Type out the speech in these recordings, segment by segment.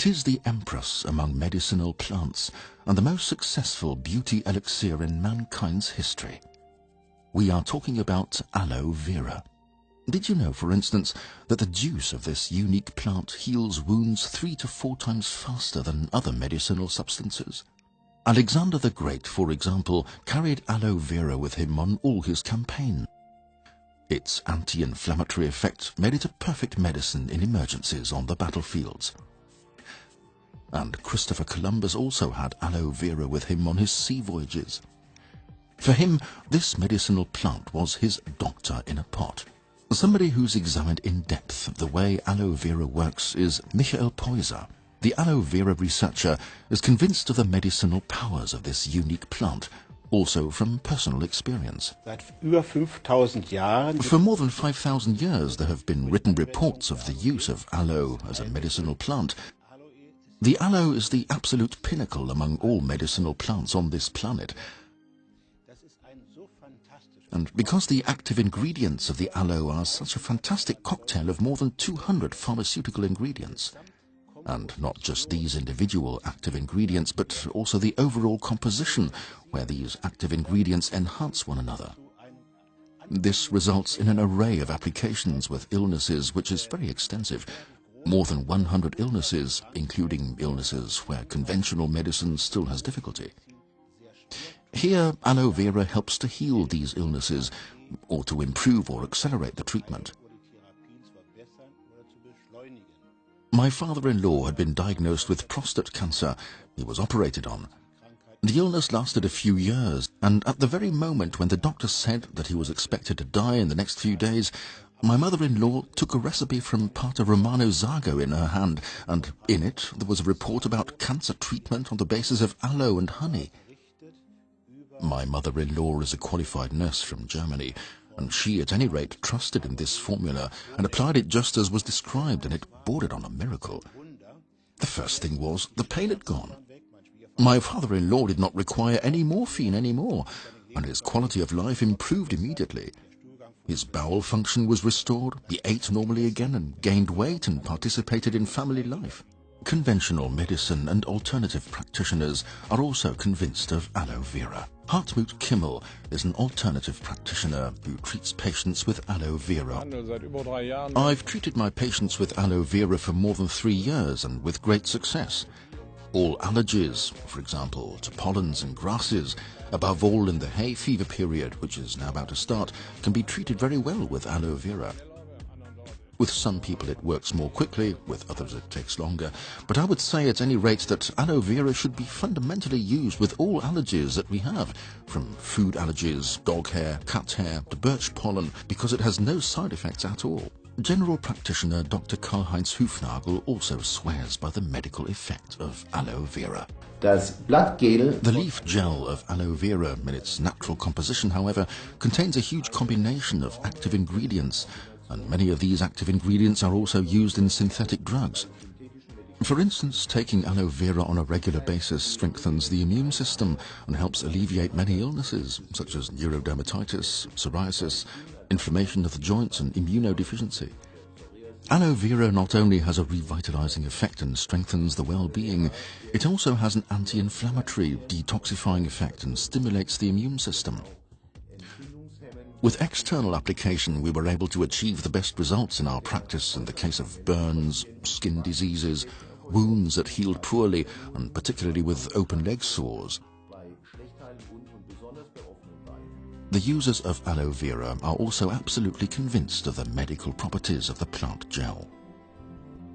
It is the empress among medicinal plants and the most successful beauty elixir in mankind's history. We are talking about aloe vera. Did you know, for instance, that the juice of this unique plant heals wounds 3 to 4 times faster than other medicinal substances? Alexander the Great, for example, carried aloe vera with him on all his campaigns. Its anti-inflammatory effect made it a perfect medicine in emergencies on the battlefields. And Christopher Columbus also had aloe vera with him on his sea voyages. For him, this medicinal plant was his doctor in a pot. Somebody who's examined in depth the way aloe vera works is Michael Peuser. The aloe vera researcher is convinced of the medicinal powers of this unique plant, also from personal experience. For more than 5,000 years there have been written reports of the use of aloe as a medicinal plant. The aloe is the absolute pinnacle among all medicinal plants on this planet. And because the active ingredients of the aloe are such a fantastic cocktail of more than 200 pharmaceutical ingredients, and not just these individual active ingredients, but also the overall composition, where these active ingredients enhance one another. This results in an array of applications with illnesses which is very extensive. More than 100 illnesses, including illnesses where conventional medicine still has difficulty. Here, aloe vera helps to heal these illnesses, or to improve or accelerate the treatment. My father-in-law had been diagnosed with prostate cancer. He was operated on. The illness lasted a few years, and at the very moment when the doctor said that he was expected to die in the next few days, my mother-in-law took a recipe from Pater Romano Zago in her hand, and in it there was a report about cancer treatment on the basis of aloe and honey. My mother-in-law is a qualified nurse from Germany, and she at any rate trusted in this formula and applied it just as was described, and it bordered on a miracle. The first thing was the pain had gone. My father-in-law did not require any morphine anymore, and his quality of life improved immediately. His bowel function was restored, he ate normally again and gained weight and participated in family life. Conventional medicine and alternative practitioners are also convinced of aloe vera. Hartmut Kimmel is an alternative practitioner who treats patients with aloe vera. I've treated my patients with aloe vera for more than 3 years and with great success. All allergies, for example, to pollens and grasses, above all in the hay fever period, which is now about to start, can be treated very well with aloe vera. With some people it works more quickly, with others it takes longer, but I would say at any rate that aloe vera should be fundamentally used with all allergies that we have, from food allergies, dog hair, cat hair, to birch pollen, because it has no side effects at all. General practitioner Dr. Karl-Heinz Hufnagel also swears by the medical effect of aloe vera. The leaf gel of aloe vera, in its natural composition, however, contains a huge combination of active ingredients, and many of these active ingredients are also used in synthetic drugs. For instance, taking aloe vera on a regular basis strengthens the immune system and helps alleviate many illnesses, such as neurodermatitis, psoriasis, inflammation of the joints and immunodeficiency. Aloe vera not only has a revitalizing effect and strengthens the well-being, it also has an anti-inflammatory, detoxifying effect and stimulates the immune system. With external application, we were able to achieve the best results in our practice in the case of burns, skin diseases, wounds that healed poorly, and particularly with open leg sores. The users of aloe vera are also absolutely convinced of the medical properties of the plant gel.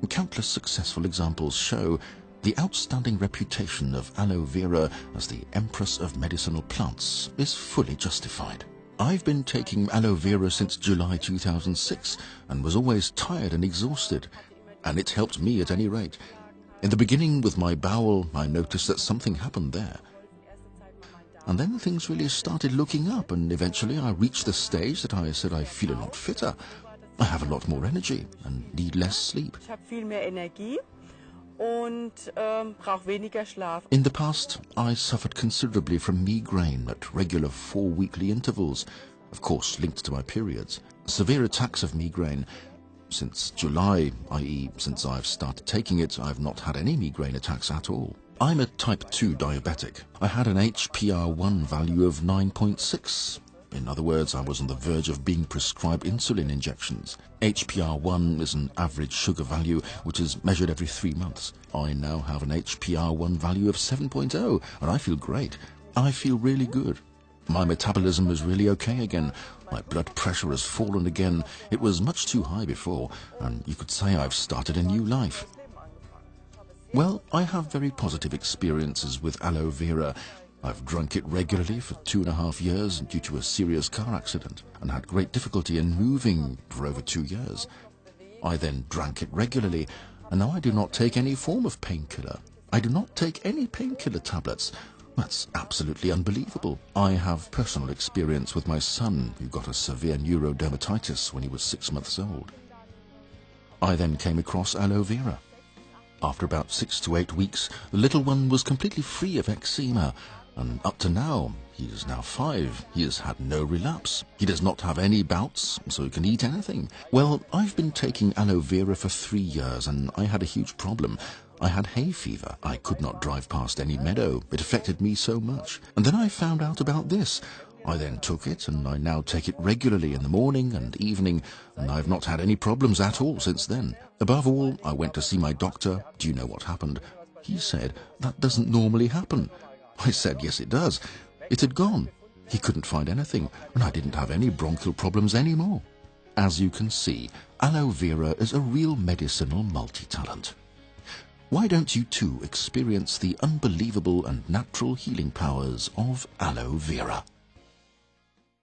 Countless successful examples show the outstanding reputation of aloe vera as the empress of medicinal plants is fully justified. I've been taking aloe vera since July 2006 and was always tired and exhausted, and it helped me at any rate. In the beginning with my bowel, I noticed that something happened there. And then things really started looking up, and eventually I reached the stage that I said I feel a lot fitter. I have a lot more energy and need less sleep. In the past, I suffered considerably from migraine at regular 4-weekly intervals, of course linked to my periods. Severe attacks of migraine. Since July, i.e. since I've started taking it, I've not had any migraine attacks at all. I'm a type 2 diabetic. I had an HPR1 value of 9.6. In other words, I was on the verge of being prescribed insulin injections. HPR1 is an average sugar value which is measured every 3 months. I now have an HPR1 value of 7.0 and I feel great. I feel really good. My metabolism is really okay again. My blood pressure has fallen again. It was much too high before, and you could say I've started a new life. Well, I have very positive experiences with aloe vera. I've drunk it regularly for 2.5 years due to a serious car accident and had great difficulty in moving for over 2 years. I then drank it regularly, and now I do not take any form of painkiller. I do not take any painkiller tablets. That's absolutely unbelievable. I have personal experience with my son who got a severe neurodermatitis when he was 6 months old. I then came across aloe vera. After about 6 to 8 weeks, the little one was completely free of eczema, and up to now, he is now 5. He has had no relapse. He does not have any bouts, so he can eat anything. Well, I've been taking aloe vera for 3 years, and I had a huge problem. I had hay fever. I could not drive past any meadow. It affected me so much. And then I found out about this. I then took it, and I now take it regularly in the morning and evening, and I've not had any problems at all since then. Above all, I went to see my doctor. Do you know what happened? He said, "That doesn't normally happen." I said, "Yes, it does." It had gone. He couldn't find anything, and I didn't have any bronchial problems anymore. As you can see, aloe vera is a real medicinal multi-talent. Why don't you too experience the unbelievable and natural healing powers of aloe vera?